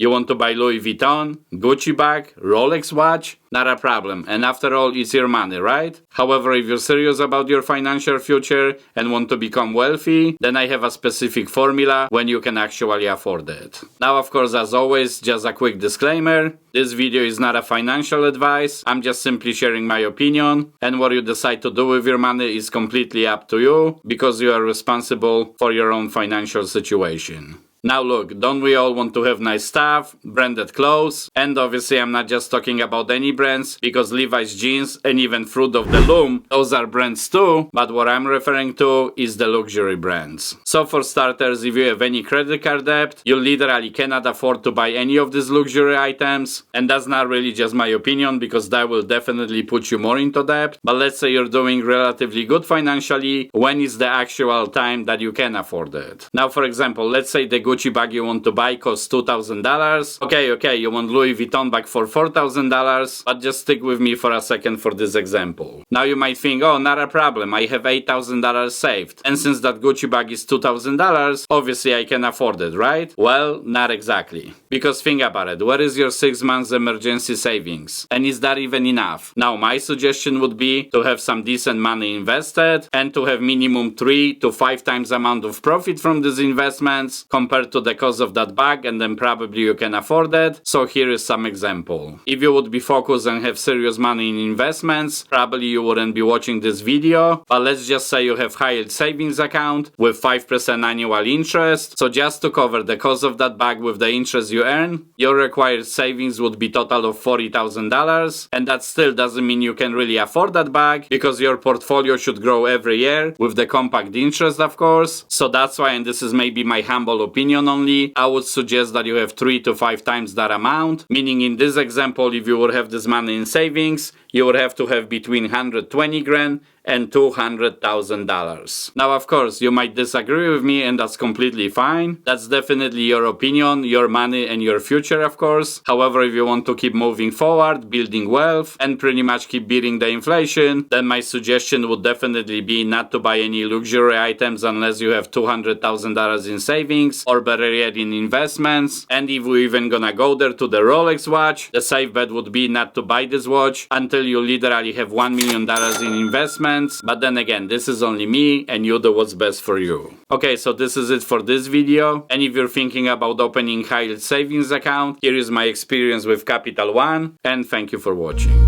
You want to buy Louis Vuitton, Gucci bag, Rolex watch? Not a problem, and after all, it's your money, right? However, if you're serious about your financial future and want to become wealthy, then I have a specific formula when you can actually afford it. Now, of course, as always, just a quick disclaimer. This video is not a financial advice, I'm just simply sharing my opinion, and what you decide to do with your money is completely up to you, because you are responsible for your own financial situation. Now look, don't we all want to have nice stuff, branded clothes? And obviously I'm not just talking about any brands, because Levi's jeans and even Fruit of the Loom, those are brands too, but what I'm referring to is the luxury brands. So for starters, if you have any credit card debt, you literally cannot afford to buy any of these luxury items, and that's not really just my opinion, because that will definitely put you more into debt. But let's say you're doing relatively good financially, when is the actual time that you can afford it? Now for example, let's say the Gucci bag you want to buy costs $2,000. Okay, you want Louis Vuitton bag for $4,000, but just stick with me for a second for this example. Now you might think, oh, not a problem, I have $8,000 saved, and since that Gucci bag is $2,000, obviously I can afford it, right? Well, not exactly. Because think about it, where is your 6 months emergency savings? And is that even enough? Now my suggestion would be to have some decent money invested, and to have minimum 3 to 5 times amount of profit from these investments compared to the cost of that bag, and then probably you can afford it. So here is some example. If you would be focused and have serious money in investments, probably you wouldn't be watching this video, but let's just say you have high yield savings account with 5% annual interest. So just to cover the cost of that bag with the interest you earn, your required savings would be total of $40,000, and that still doesn't mean you can really afford that bag, because your portfolio should grow every year with the compound interest, of course. So that's why, and this is maybe my humble opinion only, I would suggest that you have 3 to 5 times that amount, meaning in this example, if you would have this money in savings, you would have to have between 120 grand and $200,000. Now, of course, you might disagree with me, and that's completely fine. That's definitely your opinion, your money, and your future, of course. However, if you want to keep moving forward, building wealth, and pretty much keep beating the inflation, then my suggestion would definitely be not to buy any luxury items unless you have $200,000 in savings, or better yet, in investments. And if we're even gonna go there to the Rolex watch, the safe bet would be not to buy this watch until you literally have $1 million in investments. But then again, this is only me, and you do what's best for you. Okay, so this is it for this video, and if you're thinking about opening high yield savings account, here is my experience with Capital One, and thank you for watching.